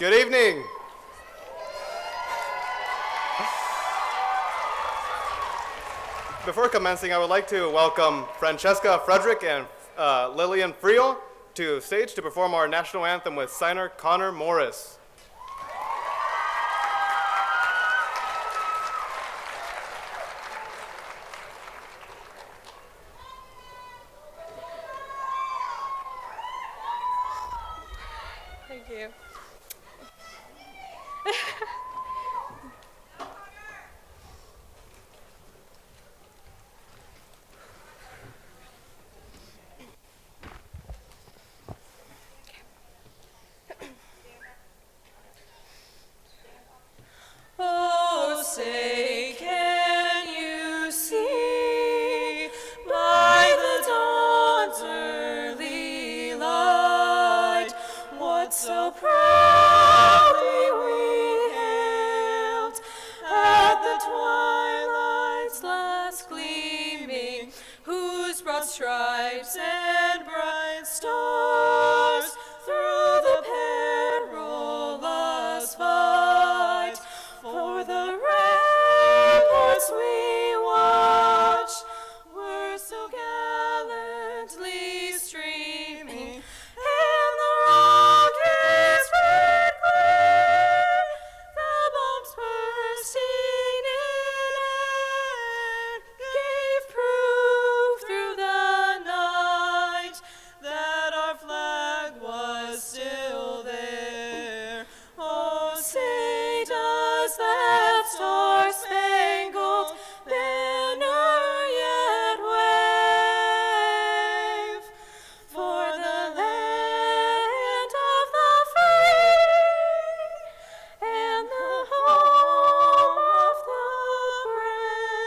Good evening. Before commencing, I would like to welcome Francesca Frederick and Lillian Friel to stage to perform our national anthem with signer Connor Morris. Thank you. Oh, say, can you see by the dawn's early light what so proudly we hailed at the twilight's last gleaming, whose broad stripes and bright stars through the perilous fight for the ramparts we watched were so gallantly streaming, and the rockets red glare, the bombs bursting in air, gave proof through the night that our flag was still there. Oh, say does that star-spangled banner yet wave for the land of the free and the home of the brave?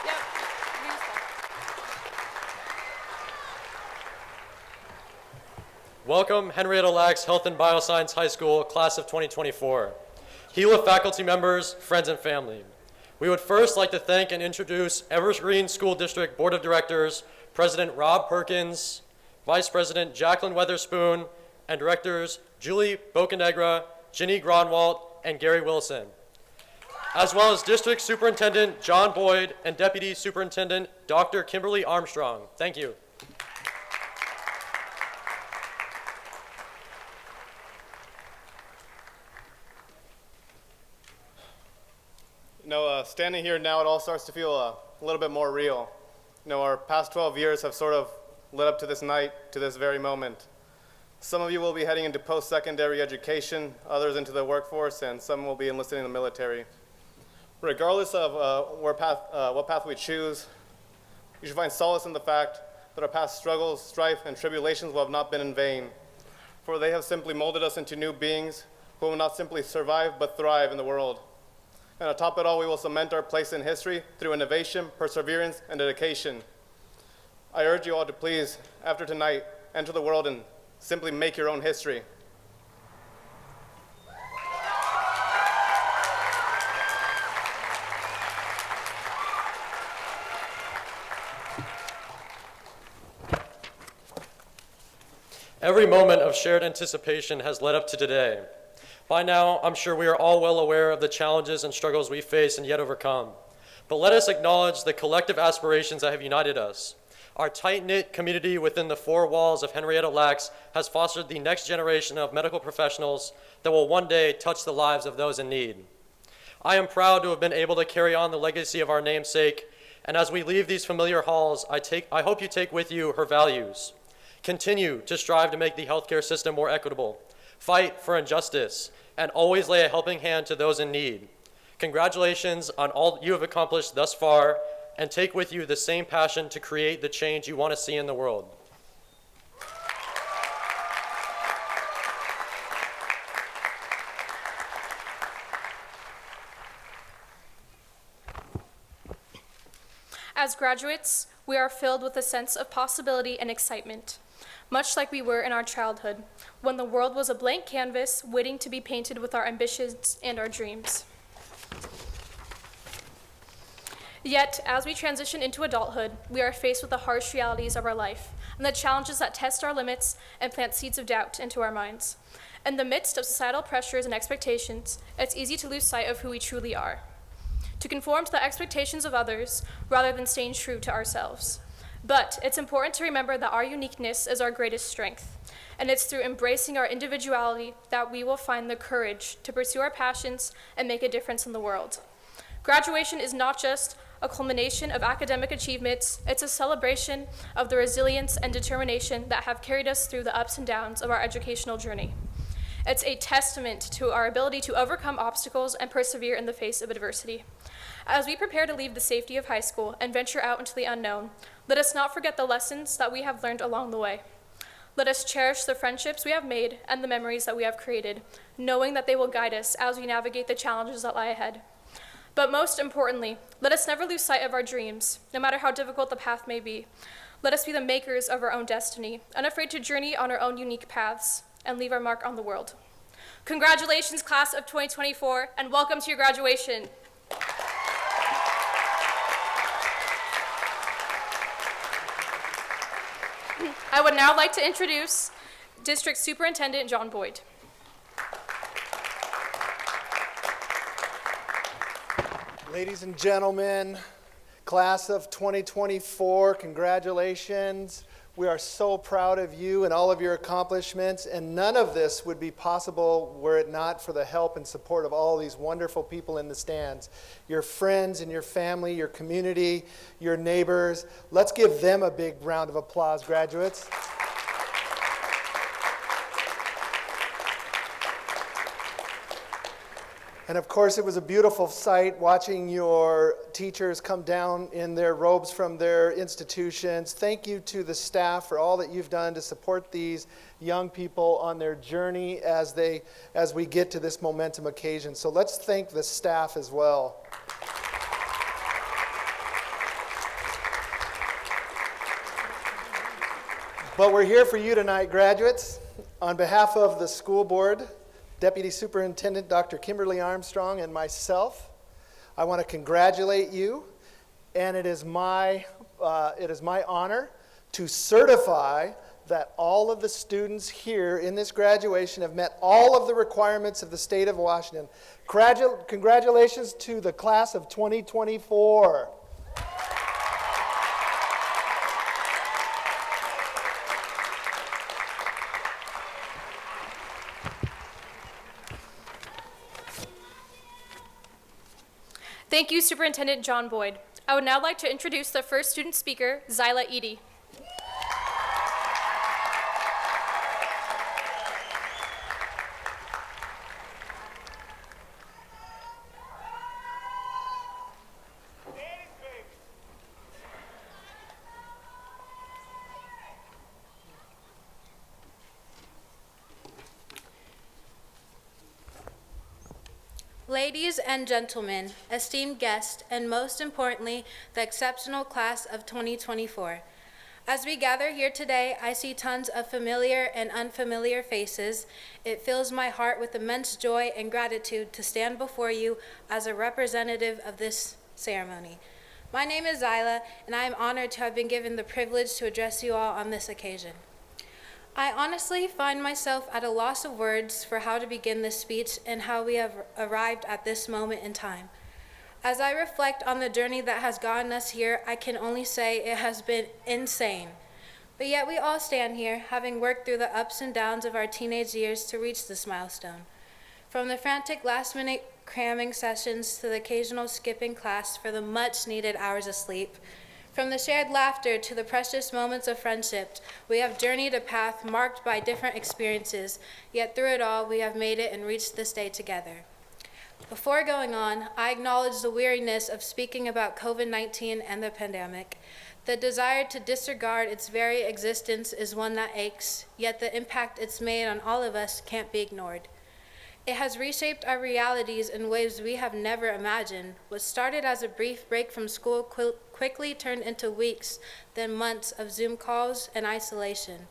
Yep. Welcome, Henrietta Lacks Health and Bioscience High School, class of 2024. HeLa faculty members, friends, and family. We would first like to thank and introduce Evergreen School District Board of Directors, President Rob Perkins, Vice President Jacqueline Weatherspoon, and Directors Julie Bocanegra, Ginny Gronwalt, and Gary Wilson, as well as District Superintendent John Boyd and Deputy Superintendent Dr. Kimberly Armstrong. Thank you. Standing here now, it all starts to feel a little bit more real. Our past 12 years have sort of led up to this night, to this very moment. Some of you will be heading into post-secondary education, others into the workforce, and some will be enlisting in the military. Regardless of what path we choose, you should find solace in the fact that our past struggles, strife, and tribulations will have not been in vain, for they have simply molded us into new beings who will not simply survive but thrive in the world. And atop it all, we will cement our place in history through innovation, perseverance, and dedication. I urge you all to please, after tonight, enter the world and simply make your own history. Every moment of shared anticipation has led up to today. By now, I'm sure we are all well aware of the challenges and struggles we face and yet overcome. But let us acknowledge the collective aspirations that have united us. Our tight-knit community within the four walls of Henrietta Lacks has fostered the next generation of medical professionals that will one day touch the lives of those in need. I am proud to have been able to carry on the legacy of our namesake, and as we leave these familiar halls, I hope you take with you her values. Continue to strive to make the healthcare system more equitable. Fight for injustice, and always lay a helping hand to those in need. Congratulations on all you have accomplished thus far, and take with you the same passion to create the change you want to see in the world. As graduates, we are filled with a sense of possibility and excitement, much like we were in our childhood, when the world was a blank canvas waiting to be painted with our ambitions and our dreams. Yet, as we transition into adulthood, we are faced with the harsh realities of our life and the challenges that test our limits and plant seeds of doubt into our minds. In the midst of societal pressures and expectations, it's easy to lose sight of who we truly are, to conform to the expectations of others rather than staying true to ourselves. But it's important to remember that our uniqueness is our greatest strength, and it's through embracing our individuality that we will find the courage to pursue our passions and make a difference in the world. Graduation is not just a culmination of academic achievements, it's a celebration of the resilience and determination that have carried us through the ups and downs of our educational journey. It's a testament to our ability to overcome obstacles and persevere in the face of adversity. As we prepare to leave the safety of high school and venture out into the unknown, let us not forget the lessons that we have learned along the way. Let us cherish the friendships we have made and the memories that we have created, knowing that they will guide us as we navigate the challenges that lie ahead. But most importantly, let us never lose sight of our dreams, no matter how difficult the path may be. Let us be the makers of our own destiny, unafraid to journey on our own unique paths, and leave our mark on the world. Congratulations, class of 2024, and welcome to your graduation. I would now like to introduce District Superintendent John Boyd. Ladies and gentlemen, class of 2024, congratulations. We are so proud of you and all of your accomplishments, and none of this would be possible were it not for the help and support of all these wonderful people in the stands. Your friends and your family, your community, your neighbors. Let's give them a big round of applause, graduates. And of course, it was a beautiful sight watching your teachers come down in their robes from their institutions. Thank you to the staff for all that you've done to support these young people on their journey as we get to this momentum occasion. So let's thank the staff as well. But we're here for you tonight, graduates. On behalf of the school board, Deputy Superintendent Dr. Kimberly Armstrong, and myself, I want to congratulate you, and it is my honor to certify that all of the students here in this graduation have met all of the requirements of the state of Washington. Congratulations to the class of 2024. Thank you, Superintendent John Boyd. I would now like to introduce the first student speaker, Zyla Edie. Ladies and gentlemen, esteemed guests, and most importantly, the exceptional class of 2024. As we gather here today, I see tons of familiar and unfamiliar faces. It fills my heart with immense joy and gratitude to stand before you as a representative of this ceremony. My name is Zyla, and I am honored to have been given the privilege to address you all on this occasion. I honestly find myself at a loss of words for how to begin this speech and how we have arrived at this moment in time. As I reflect on the journey that has gotten us here, I can only say it has been insane. But yet we all stand here, having worked through the ups and downs of our teenage years to reach this milestone. From the frantic last-minute cramming sessions to the occasional skipping class for the much-needed hours of sleep, from the shared laughter to the precious moments of friendship, we have journeyed a path marked by different experiences, yet through it all, we have made it and reached this day together. Before going on, I acknowledge the weariness of speaking about COVID-19 and the pandemic. The desire to disregard its very existence is one that aches, yet the impact it's made on all of us can't be ignored. It has reshaped our realities in ways we have never imagined. What started as a brief break from school quickly turned into weeks, then months of Zoom calls and isolation.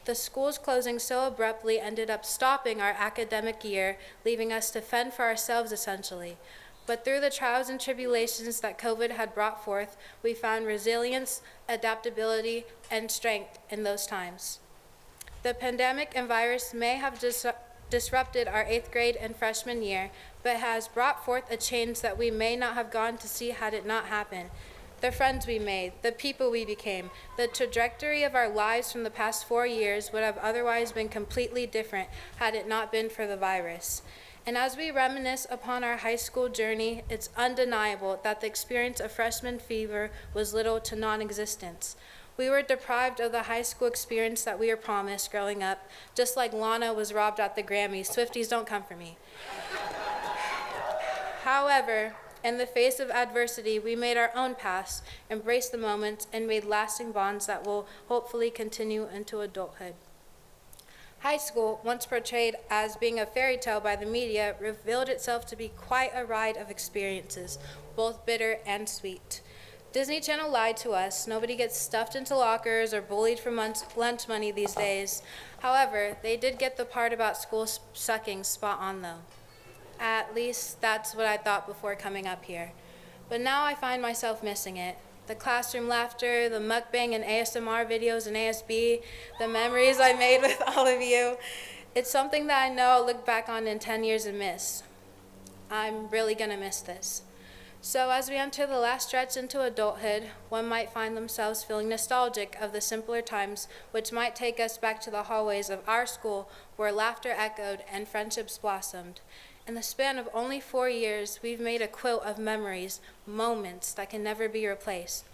The schools closing so abruptly ended up stopping our academic year, leaving us to fend for ourselves essentially. But through the trials and tribulations that COVID had brought forth, we found resilience, adaptability, and strength in those times. The pandemic and virus may have disrupted our 8th grade and freshman year, but has brought forth a change that we may not have gone to see had it not happened. The friends we made, the people we became, the trajectory of our lives from the past 4 years would have otherwise been completely different had it not been for the virus. And as we reminisce upon our high school journey, it's undeniable that the experience of freshman fever was little to non-existence. We were deprived of the high school experience that we were promised growing up, just like Lana was robbed at the Grammys. Swifties, don't come for me. However, in the face of adversity, we made our own paths, embraced the moments, and made lasting bonds that will hopefully continue into adulthood. High school, once portrayed as being a fairy tale by the media, revealed itself to be quite a ride of experiences, both bitter and sweet. Disney Channel lied to us. Nobody gets stuffed into lockers or bullied for lunch money these days. However, they did get the part about school sucking spot on though. At least that's what I thought before coming up here. But now I find myself missing it. The classroom laughter, the mukbang and ASMR videos in ASB, the memories I made with all of you. It's something that I know I'll look back on in 10 years and miss. I'm really gonna miss this. So as we enter the last stretch into adulthood, one might find themselves feeling nostalgic of the simpler times, which might take us back to the hallways of our school where laughter echoed and friendships blossomed. In the span of only 4 years, we've made a quilt of memories, moments that can never be replaced.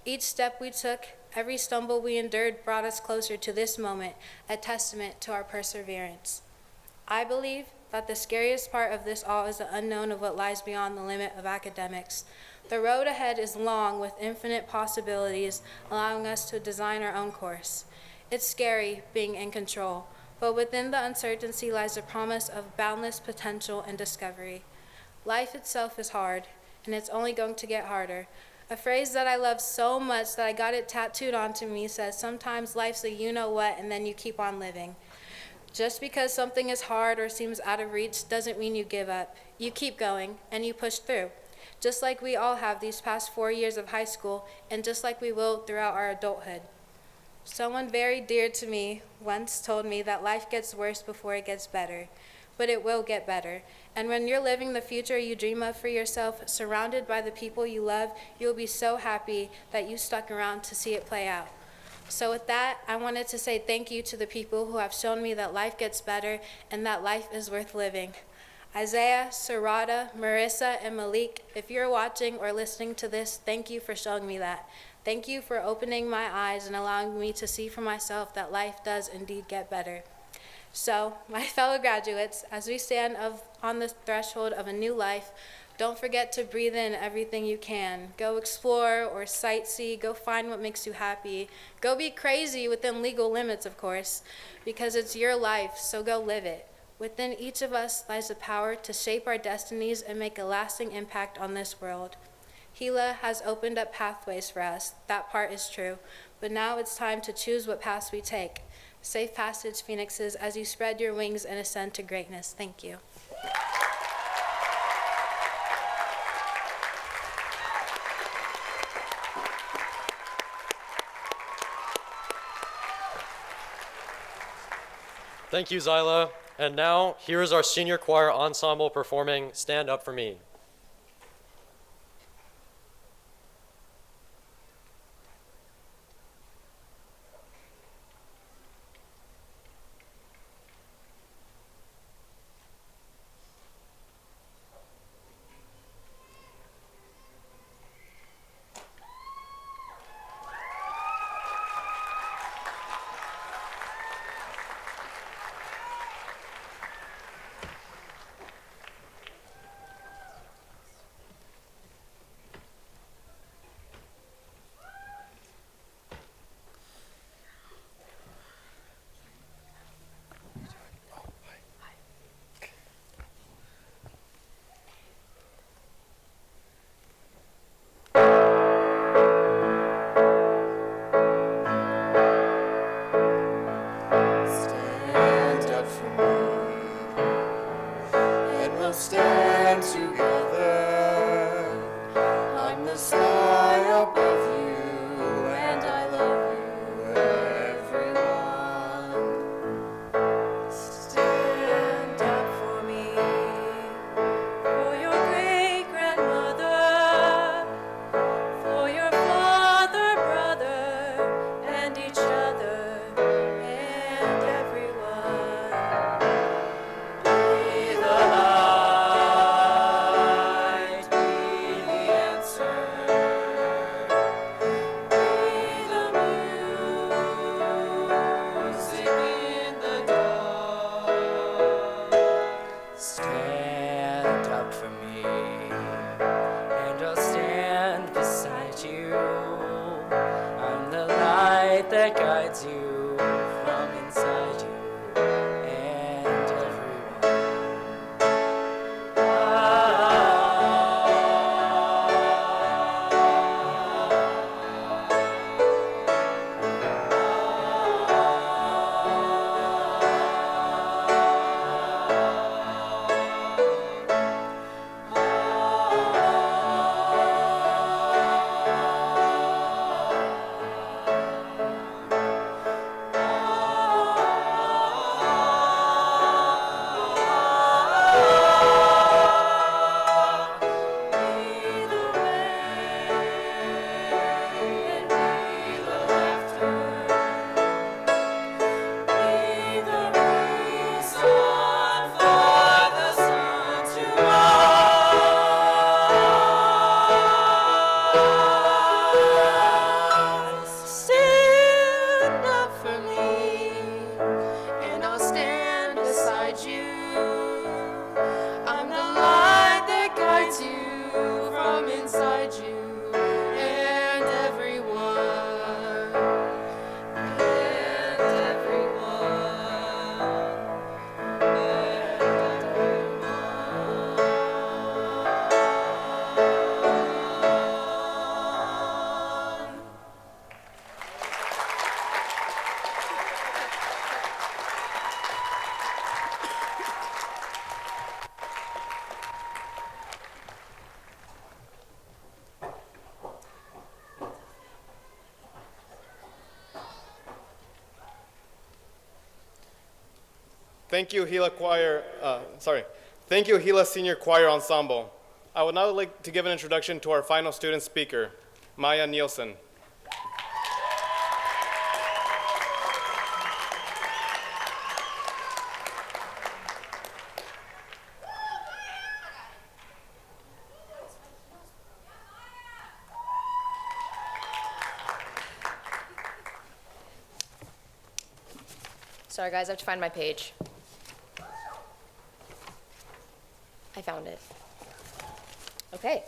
Each step we took, every stumble we endured brought us closer to this moment, a testament to our perseverance. I believe that the scariest part of this all is the unknown of what lies beyond the limit of academics. The road ahead is long with infinite possibilities, allowing us to design our own course. It's scary being in control, but within the uncertainty lies the promise of boundless potential and discovery. Life itself is hard, and it's only going to get harder. A phrase that I love so much that I got it tattooed onto me says, sometimes life's a you-know-what, and then you keep on living. Just because something is hard or seems out of reach doesn't mean you give up. You keep going, and you push through. Just like we all have these past 4 years of high school, and just like we will throughout our adulthood. Someone very dear to me once told me that life gets worse before it gets better, but it will get better. And when you're living the future you dream of for yourself, surrounded by the people you love, you'll be so happy that you stuck around to see it play out. So with that, I wanted to say thank you to the people who have shown me that life gets better and that life is worth living. Isaiah, Sarada, Marissa, and Malik, if you're watching or listening to this, thank you for showing me that. Thank you for opening my eyes and allowing me to see for myself that life does indeed get better. So, my fellow graduates, as we stand on the threshold of a new life, don't forget to breathe in everything you can. Go explore or sightsee, go find what makes you happy. Go be crazy within legal limits, of course, because it's your life, so go live it. Within each of us lies the power to shape our destinies and make a lasting impact on this world. Gila has opened up pathways for us, that part is true, but now it's time to choose what paths we take. Safe passage, Phoenixes, as you spread your wings and ascend to greatness. Thank you. Thank you, Zyla. And now, here is our senior choir ensemble performing Stand Up For Me. sky above you, and I love you, everyone. Stand up for me, for your great-grandmother, for your father, brother, and each other, and everyone. Be the light, be the answer, be the music in the dark. Stand up for me, and I'll stand beside you. I'm the light that guides you from inside you and everyone. Stand up for me, and I'll stand beside you. I'm the light that guides you from inside you and everyone. And everyone. And everyone. Thank you, Gila Thank you, Gila Senior Choir Ensemble. I would now like to give an introduction to our final student speaker, Maya Nielsen. Sorry guys, I have to find my page. I found it. Okay.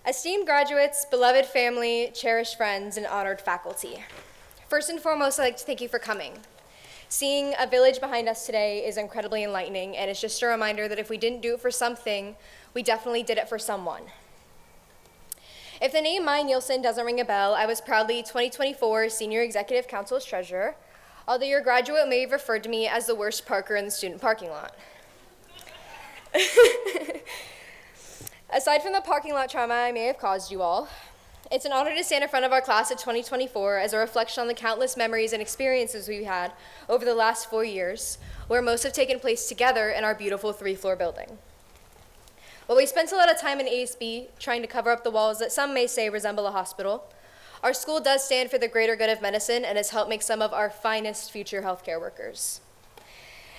Esteemed graduates, beloved family, cherished friends, and honored faculty. First and foremost, I'd like to thank you for coming. Seeing a village behind us today is incredibly enlightening, and it's just a reminder that if we didn't do it for something, we definitely did it for someone. If the name Maya Nielsen doesn't ring a bell, I was proudly 2024 Senior Executive Council's treasurer, although your graduate may have referred to me as the worst parker in the student parking lot. Aside from the parking lot trauma I may have caused you all, it's an honor to stand in front of our class of 2024 as a reflection on the countless memories and experiences we've had over the last 4 years, where most have taken place together in our beautiful 3-floor building. While we spent a lot of time in ASB trying to cover up the walls that some may say resemble a hospital, our school does stand for the greater good of medicine and has helped make some of our finest future healthcare workers.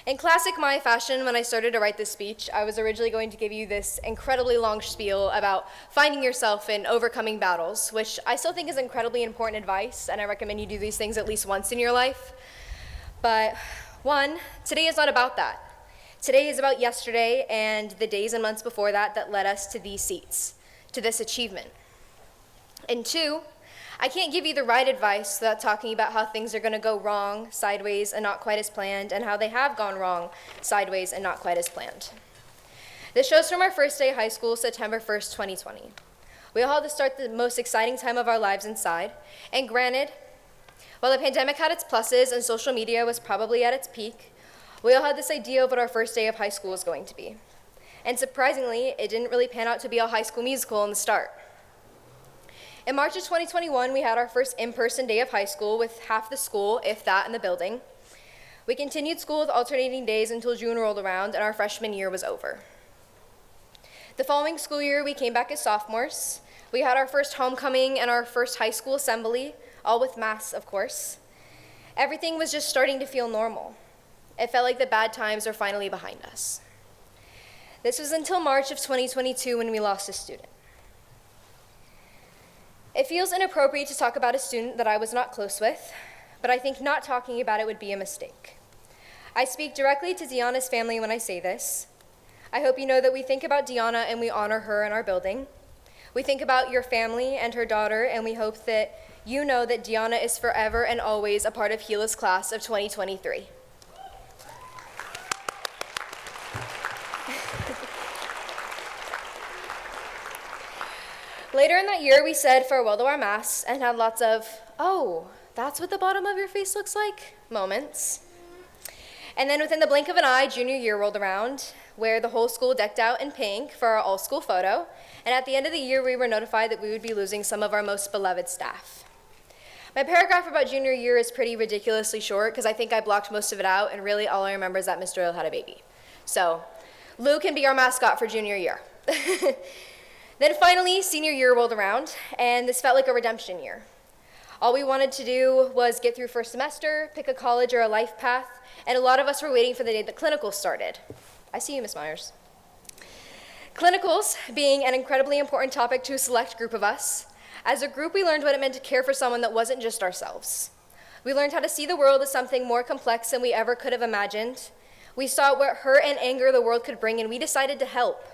In classic Maya fashion, when I started to write this speech, I was originally going to give you this incredibly long spiel about finding yourself and overcoming battles, which I still think is incredibly important advice, and I recommend you do these things at least once in your life. But one, today is not about that. Today is about yesterday and the days and months before that that led us to these seats, to this achievement. And two, I can't give you the right advice without talking about how things are going to go wrong, sideways, and not quite as planned, and how they have gone wrong, sideways, and not quite as planned. This shows from our first day of high school, September 1st, 2020. We all had to start the most exciting time of our lives inside, and granted, while the pandemic had its pluses and social media was probably at its peak, we all had this idea of what our first day of high school was going to be. And surprisingly, it didn't really pan out to be a High School Musical in the start. In March of 2021, we had our first in-person day of high school with half the school, if that, in the building. We continued school with alternating days until June rolled around and our freshman year was over. The following school year, we came back as sophomores. We had our first homecoming and our first high school assembly, all with masks, of course. Everything was just starting to feel normal. It felt like the bad times are finally behind us. This was until March of 2022 when we lost a student. It feels inappropriate to talk about a student that I was not close with, but I think not talking about it would be a mistake. I speak directly to Deanna's family when I say this. I hope you know that we think about Deanna and we honor her in our building. We think about your family and her daughter, and we hope that you know that Deanna is forever and always a part of Gila's class of 2023. Later in that year, we said farewell to our masks and had lots of, "Oh, that's what the bottom of your face looks like," moments. And then within the blink of an eye, junior year rolled around, where the whole school decked out in pink for our all-school photo. And at the end of the year, we were notified that we would be losing some of our most beloved staff. My paragraph about junior year is pretty ridiculously short because I think I blocked most of it out, and really all I remember is that Mr. Doyle had a baby. So Lou can be our mascot for junior year. Then finally, senior year rolled around, and this felt like a redemption year. All we wanted to do was get through first semester, pick a college or a life path, and a lot of us were waiting for the day that clinicals started. I see you, Ms. Myers. Clinicals being an incredibly important topic to a select group of us. As a group, we learned what it meant to care for someone that wasn't just ourselves. We learned how to see the world as something more complex than we ever could have imagined. We saw what hurt and anger the world could bring, and we decided to help.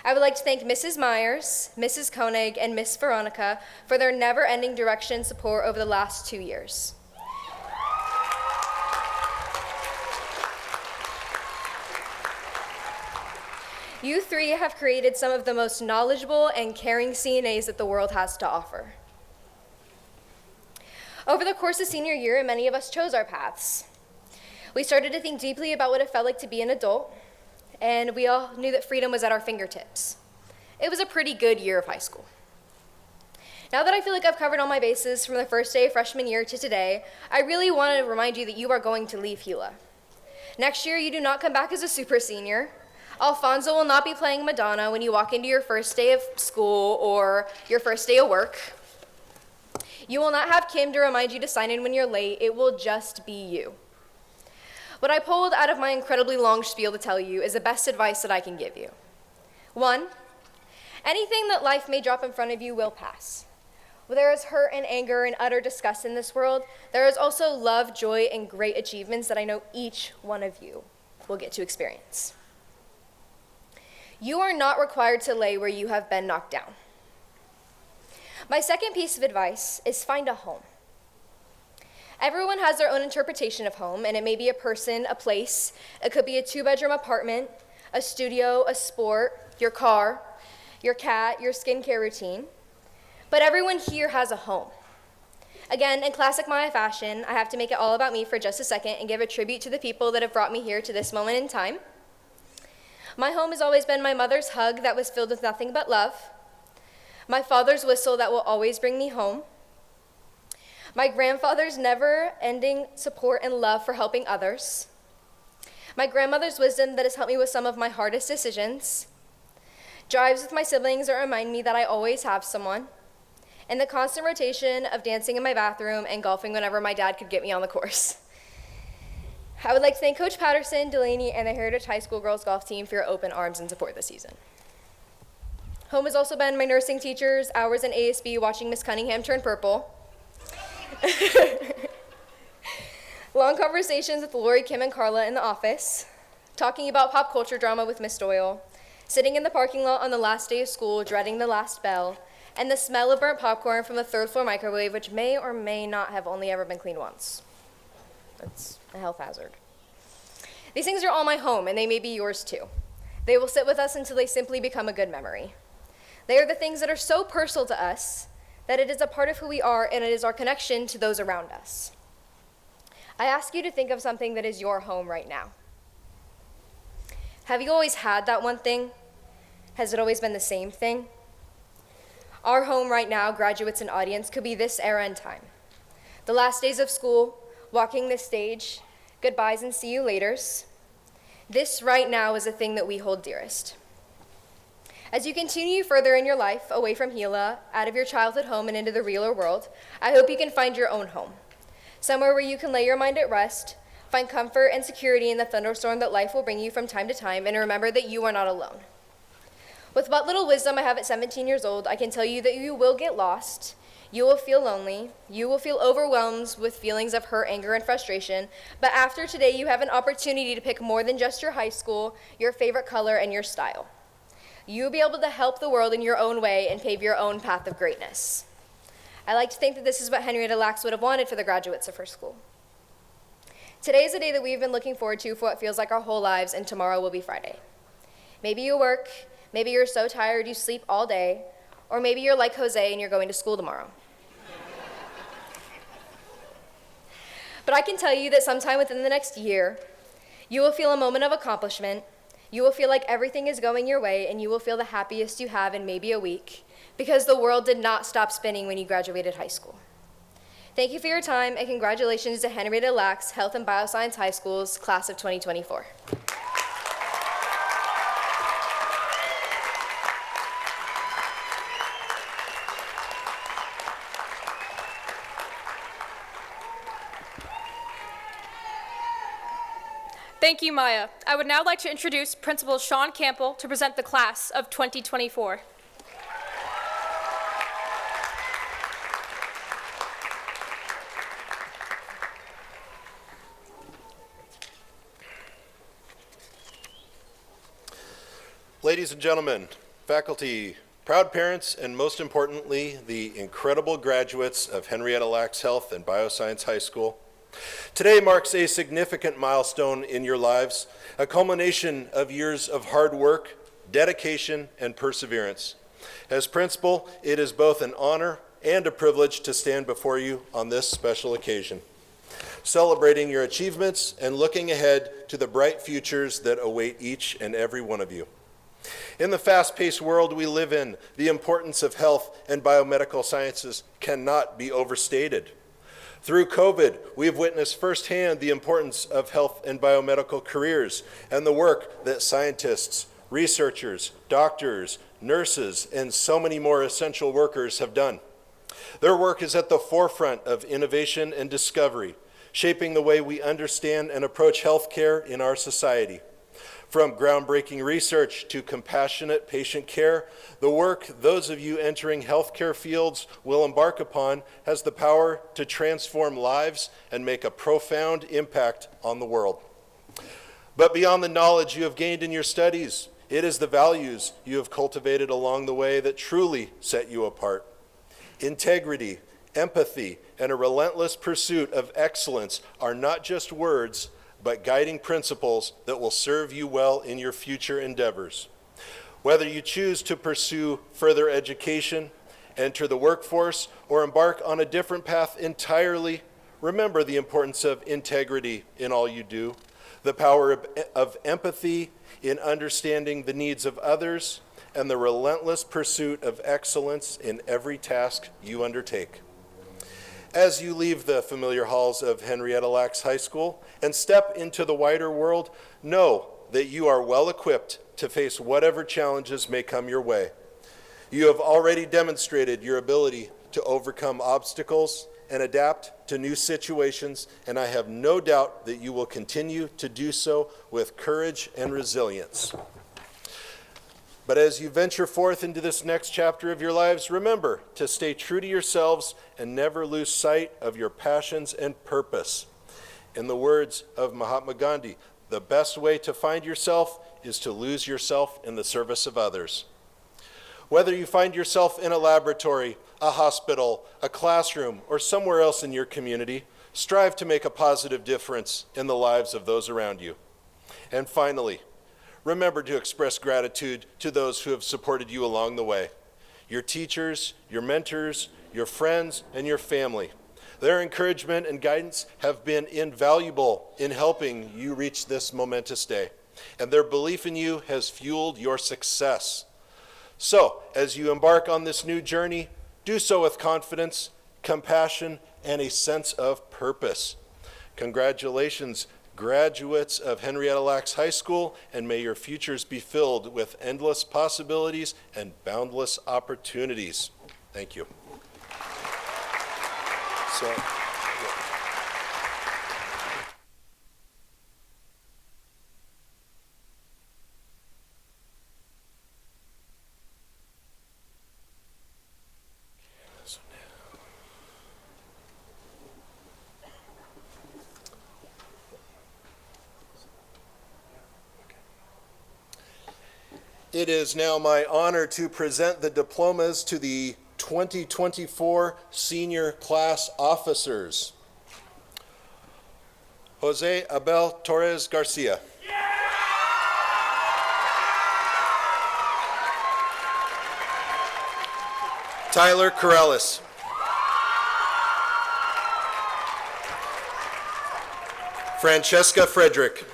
I would like to thank Mrs. Myers, Mrs. Koenig, and Miss Veronica for their never-ending direction and support over the last 2 years. You three have created some of the most knowledgeable and caring CNAs that the world has to offer. Over the course of senior year, many of us chose our paths. We started to think deeply about what it felt like to be an adult, and we all knew that freedom was at our fingertips. It was a pretty good year of high school. Now that I feel like I've covered all my bases from the first day of freshman year to today, I really want to remind you that you are going to leave Gila. Next year, you do not come back as a super senior. Alfonso will not be playing Madonna when you walk into your first day of school or your first day of work. You will not have Kim to remind you to sign in when you're late. It will just be you. What I pulled out of my incredibly long spiel to tell you is the best advice that I can give you. 1, anything that life may drop in front of you will pass. Where there is hurt and anger and utter disgust in this world, there is also love, joy, and great achievements that I know each one of you will get to experience. You are not required to lay where you have been knocked down. My second piece of advice is find a home. Everyone has their own interpretation of home, and it may be a person, a place. It could be a 2-bedroom apartment, a studio, a sport, your car, your cat, your skincare routine. But everyone here has a home. Again, in classic Maya fashion, I have to make it all about me for just a second and give a tribute to the people that have brought me here to this moment in time. My home has always been my mother's hug that was filled with nothing but love, my father's whistle that will always bring me home, my grandfather's never-ending support and love for helping others, my grandmother's wisdom that has helped me with some of my hardest decisions, drives with my siblings that remind me that I always have someone, and the constant rotation of dancing in my bathroom and golfing whenever my dad could get me on the course. I would like to thank Coach Patterson, Delaney, and the Heritage High School girls golf team for your open arms and support this season. Home has also been my nursing teachers, hours in ASB watching Miss Cunningham turn purple, long conversations with Lori, Kim, and Carla in the office, talking about pop culture drama with Miss Doyle, sitting in the parking lot on the last day of school, dreading the last bell, and the smell of burnt popcorn from the 3rd floor microwave, which may or may not have only ever been cleaned once. That's a health hazard. These things are all my home, and they may be yours too. They will sit with us until they simply become a good memory. They are the things that are so personal to us that it is a part of who we are, and it is our connection to those around us. I ask you to think of something that is your home right now. Have you always had that one thing? Has it always been the same thing? Our home right now, graduates and audience, could be this era in time. The last days of school, walking this stage, goodbyes and see you laters. This right now is a thing that we hold dearest. As you continue further in your life, away from Gila, out of your childhood home and into the realer world, I hope you can find your own home. Somewhere where you can lay your mind at rest, find comfort and security in the thunderstorm that life will bring you from time to time, and remember that you are not alone. With what little wisdom I have at 17 years old, I can tell you that you will get lost, you will feel lonely, you will feel overwhelmed with feelings of hurt, anger, and frustration, but after today you have an opportunity to pick more than just your high school, your favorite color, and your style. You will be able to help the world in your own way and pave your own path of greatness. I like to think that this is what Henrietta Lacks would have wanted for the graduates of her school. Today is a day that we've been looking forward to for what feels like our whole lives, and tomorrow will be Friday. Maybe you work, maybe you're so tired you sleep all day, or maybe you're like Jose and you're going to school tomorrow. But I can tell you that sometime within the next year, you will feel a moment of accomplishment, you will feel like everything is going your way, and you will feel the happiest you have in maybe a week, because the world did not stop spinning when you graduated high school. Thank you for your time, and congratulations to Henrietta Lacks Health and Bioscience High School's class of 2024. Thank you, Maya. I would now like to introduce Principal Sean Campbell to present the class of 2024. Ladies and gentlemen, faculty, proud parents, and most importantly, the incredible graduates of Henrietta Lacks Health and Bioscience High School. Today marks a significant milestone in your lives, a culmination of years of hard work, dedication, and perseverance. As principal, it is both an honor and a privilege to stand before you on this special occasion, celebrating your achievements and looking ahead to the bright futures that await each and every one of you. In the fast-paced world we live in, the importance of health and biomedical sciences cannot be overstated. Through COVID, we have witnessed firsthand the importance of health and biomedical careers and the work that scientists, researchers, doctors, nurses, and so many more essential workers have done. Their work is at the forefront of innovation and discovery, shaping the way we understand and approach healthcare in our society. From groundbreaking research to compassionate patient care, the work those of you entering healthcare fields will embark upon has the power to transform lives and make a profound impact on the world. But beyond the knowledge you have gained in your studies, it is the values you have cultivated along the way that truly set you apart. Integrity, empathy, and a relentless pursuit of excellence are not just words, but guiding principles that will serve you well in your future endeavors. Whether you choose to pursue further education, enter the workforce, or embark on a different path entirely, remember the importance of integrity in all you do, the power of empathy in understanding the needs of others, and the relentless pursuit of excellence in every task you undertake. As you leave the familiar halls of Henrietta Lacks High School and step into the wider world, know that you are well equipped to face whatever challenges may come your way. You have already demonstrated your ability to overcome obstacles and adapt to new situations, and I have no doubt that you will continue to do so with courage and resilience. But as you venture forth into this next chapter of your lives, remember to stay true to yourselves and never lose sight of your passions and purpose. In the words of Mahatma Gandhi, the best way to find yourself is to lose yourself in the service of others. Whether you find yourself in a laboratory, a hospital, a classroom, or somewhere else in your community, strive to make a positive difference in the lives of those around you. And finally, remember to express gratitude to those who have supported you along the way. Your teachers, your mentors, your friends, and your family. Their encouragement and guidance have been invaluable in helping you reach this momentous day. and their belief in you has fueled your success. So, as you embark on this new journey, do so with confidence, compassion, and a sense of purpose. Congratulations, graduates of Henrietta Lacks High School, and may your futures be filled with endless possibilities and boundless opportunities. Thank you. So, it is now my honor to present the diplomas to the 2024 senior class officers. Jose Abel Torres Garcia. Tyler Corrales. Francesca Frederick.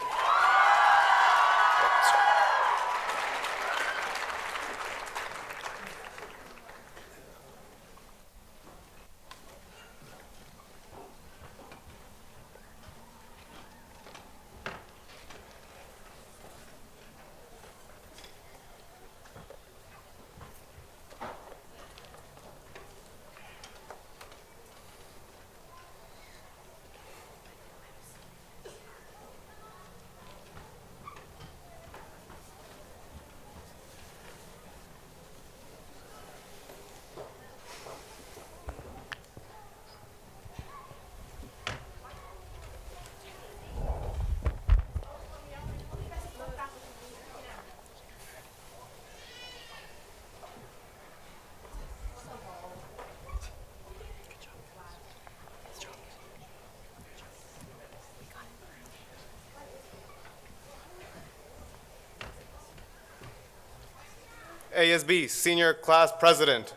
ASB Senior Class President,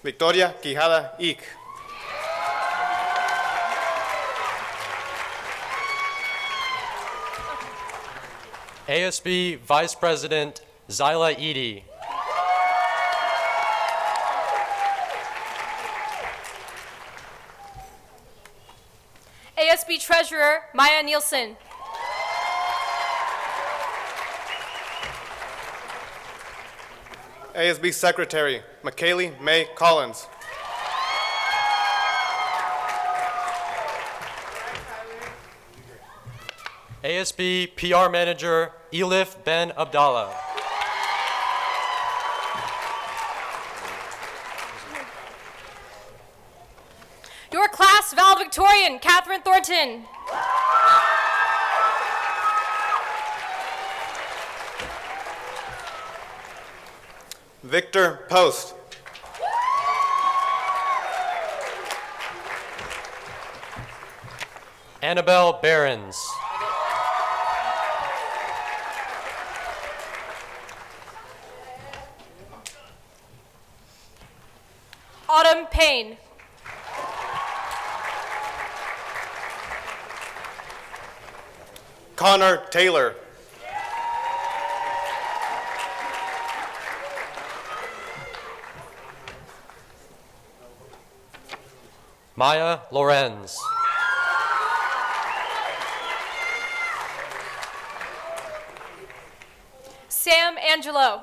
Victoria Quijada Ick. ASB Vice President Zyla Edie. ASB Treasurer Maya Nielsen. ASB Secretary McKaylee May Collins. ASB PR Manager Elif Ben Abdallah. Your class valedictorian, Catherine Thornton. Victor Post. Annabelle Behrens. Autumn Payne. Connor Taylor. Maya Lorenz. Sam Angelo.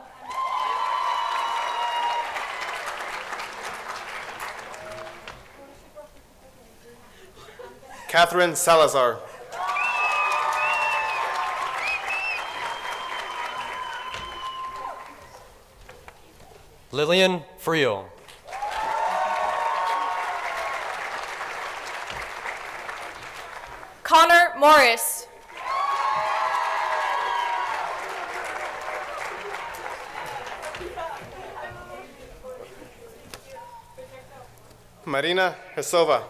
Catherine Salazar. Lillian Friel. Connor Morris. Marina Hesova.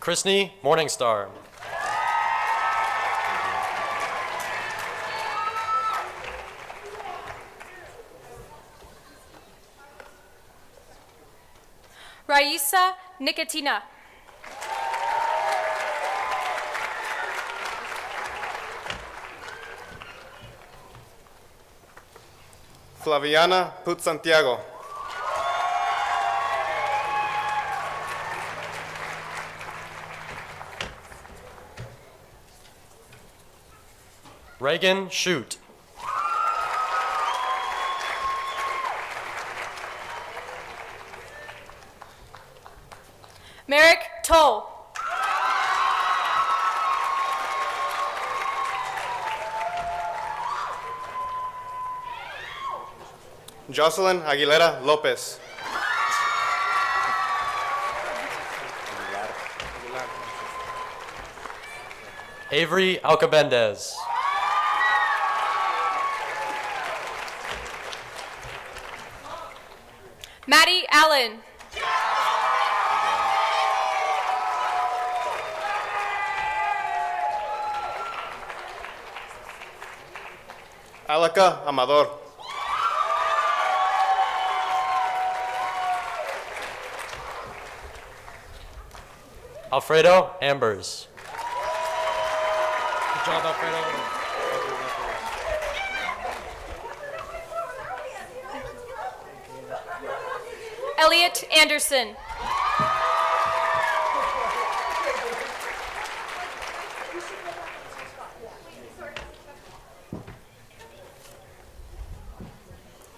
Chrisney Morningstar. Raisa Nicotina. Flaviana Put Santiago. Reagan Shute. Merrick Toll. Jocelyn Aguilera Lopez. Avery Alcabendez. Maddie Allen. Alaka Amador. Alfredo Ambers. Good job, Alfredo. Elliot Anderson.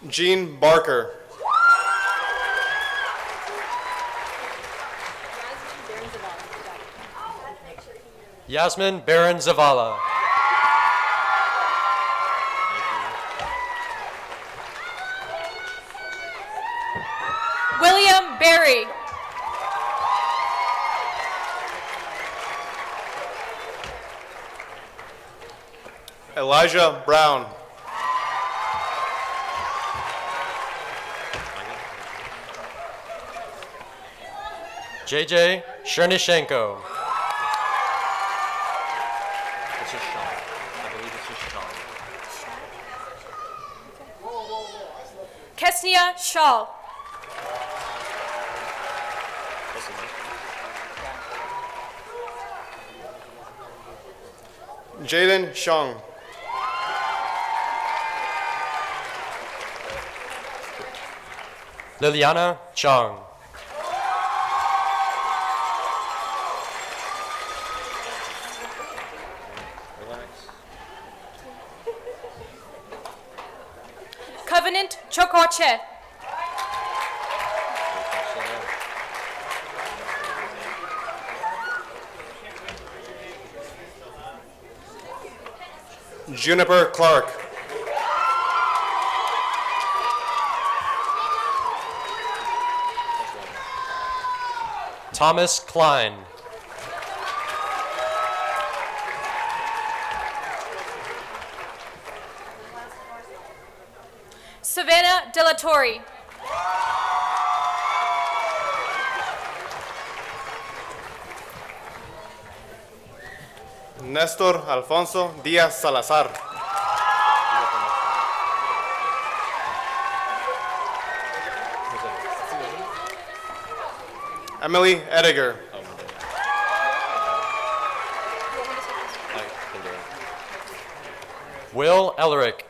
Jean Barker. Yasmin Barron Zavala. William Berry. Elijah Brown. JJ Chernishenko. It's a Sean. I believe it's a Sean. Kesnia Shaw. Jaden Shong. Liliana Chong. Covenant Chokoche. Juniper Clark. Thomas Klein. Savannah Delatorre. Nestor Alfonso Díaz Salazar. Emily Ediger. Will Ellerick.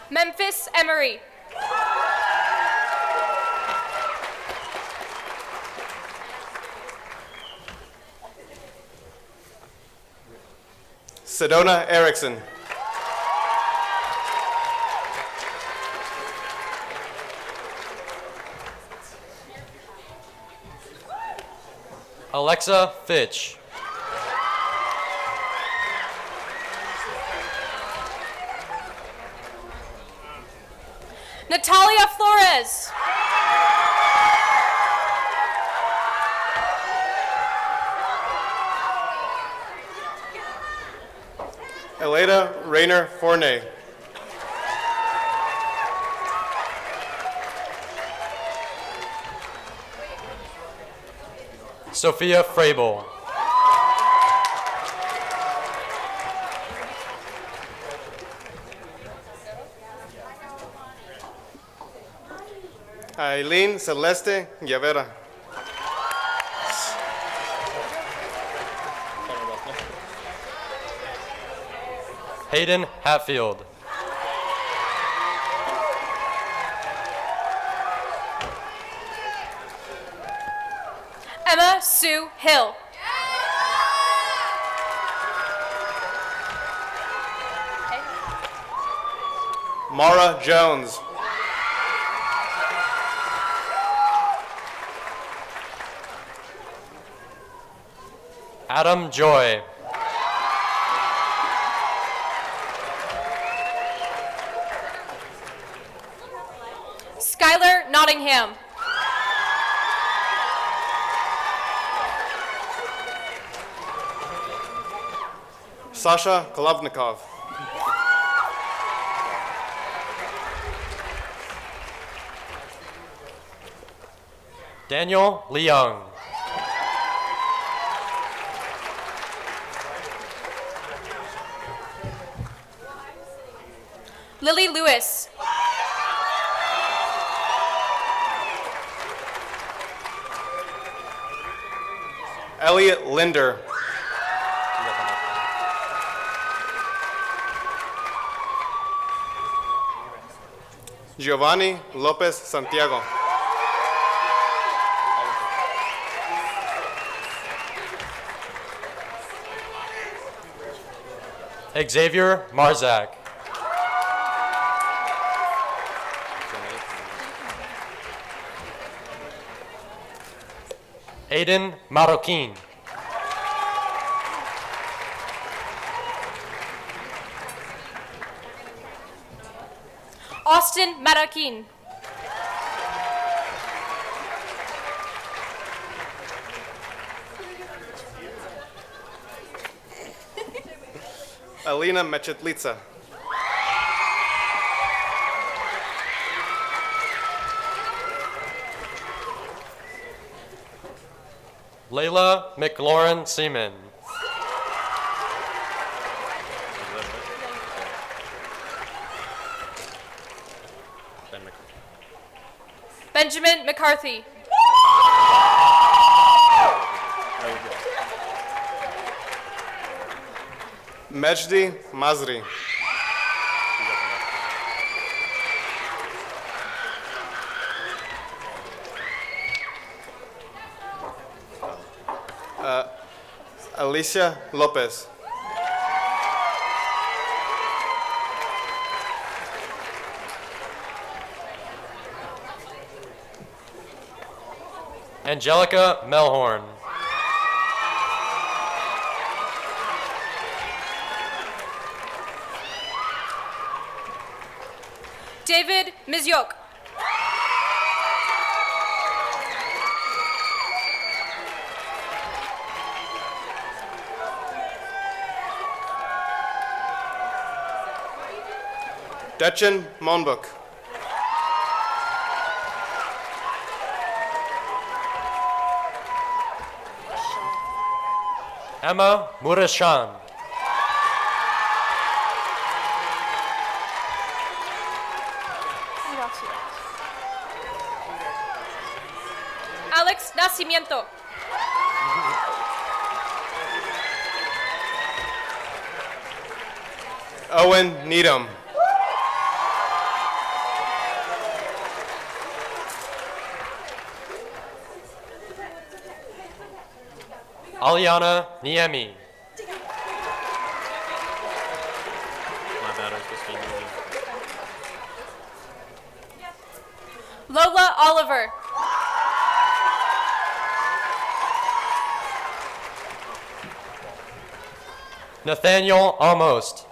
Memphis Emery. Sedona Erickson. Alexa Fitch. Natalia Flores. Elena Rayner Forney. Sophia Frable. Aileen Celeste Guevara. Hayden Hatfield. Emma Sue Hill. Mara Jones. Adam Joy. Skylar Nottingham. Sasha Kolovnikov. Daniel Leung. Lily Lewis. Elliot Linder. Giovanni Lopez Santiago. Xavier Marzak. Aiden Marroquin. Austin Marakin. Alina Mechetlitsa. Layla McLaurin Seaman. Benjamin McCarthy. Mejdi Mazri. Alicia Lopez. Angelica Melhorn. David Mizyok. Dechen Monbuk. Emma Murashan. Alex Nacimiento. Owen Needham. Aliana Niemi. My bad, I was supposed to be moving. Lola Oliver. Nathaniel Almost.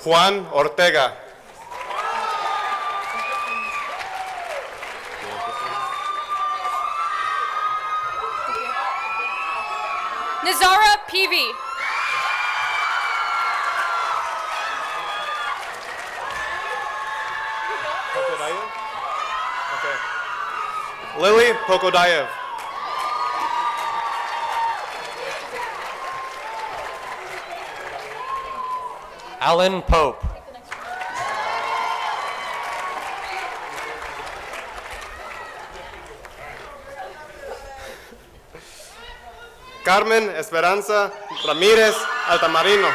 Juan Ortega. Nazara Peavy. Okay. Lily Pokodayev. Alan Pope. Carmen Esperanza Ramírez Altamarino.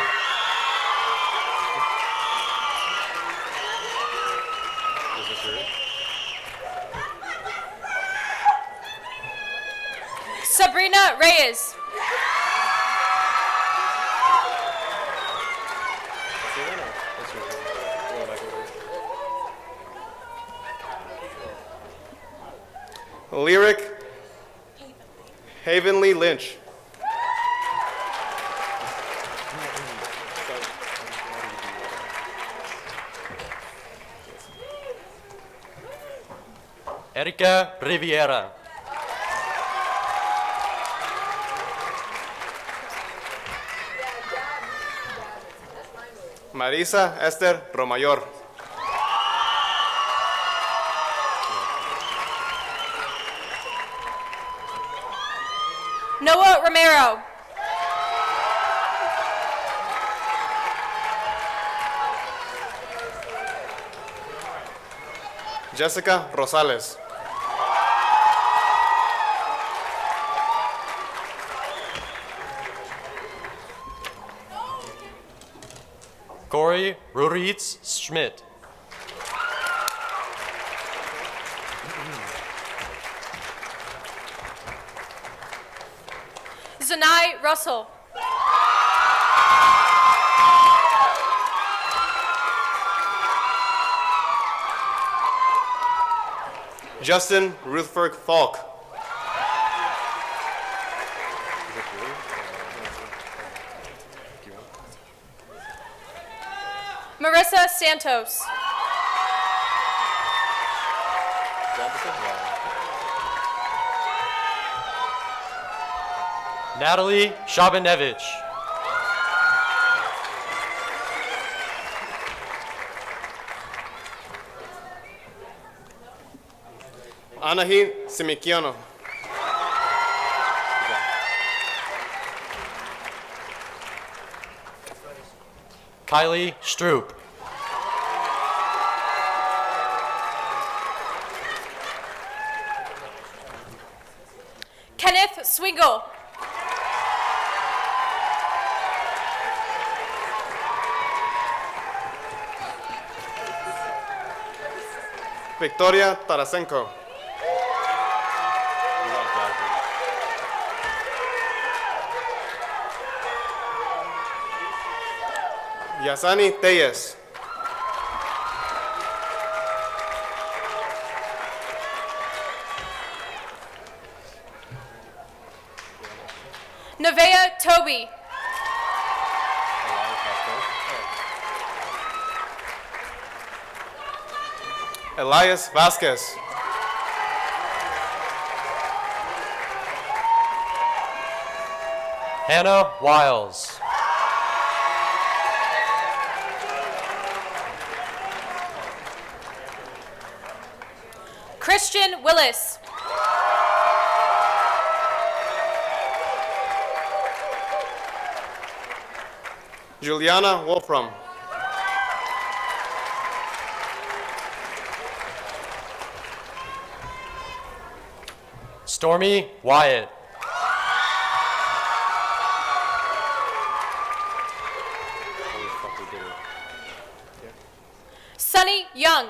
Sabrina Reyes. Lyric Havenly Lynch. Erika Riviera. Marisa Esther Romayor. Noah Romero. Jessica Rosales. Corey Ruritz Schmidt. Zanai Russell. Justin Ruthberg Falk. Marissa Santos. Natalie Shabanevich. Anahi Simikiano. Kylie Stroop. Kenneth Swingle. Victoria Tarasenko. Yasani Teyes. Nevaeh Toby. Elias Vasquez. Hannah Wiles. Christian Willis. Juliana Wolfram. Stormy Wyatt. Sunny Young.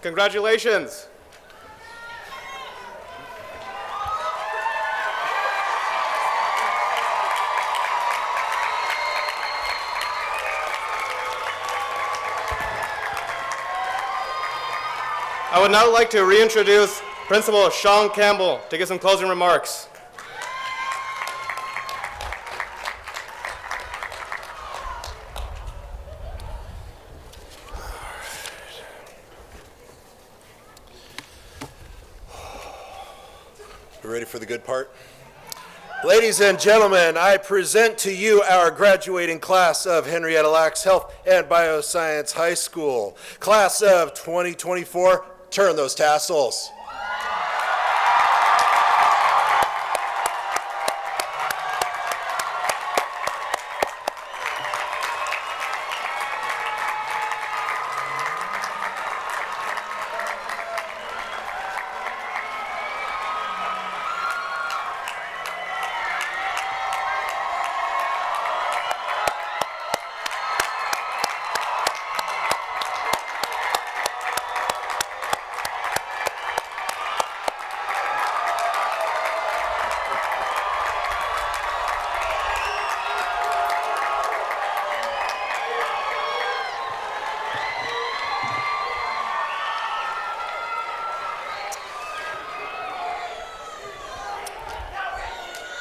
Congratulations. I would now like to reintroduce Principal Sean Campbell to give some closing remarks. We ready for the good part? Ladies and gentlemen, I present to you our graduating class of Henrietta Lacks Health and Bioscience High School. Class of 2024, turn those tassels.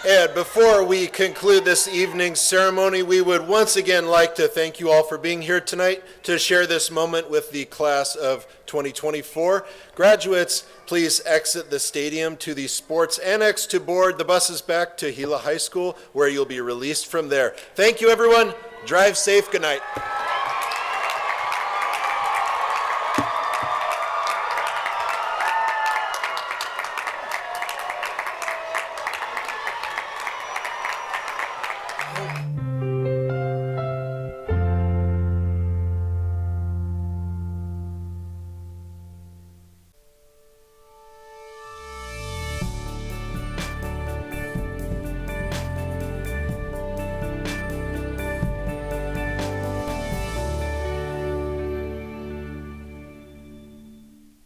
And before we conclude this evening's ceremony, we would once again like to thank you all for being here tonight to share this moment with the class of 2024. Graduates, please exit the stadium to the sports annex to board the buses back to Gila High School, where you'll be released from there. Thank you, everyone. Drive safe. Good night.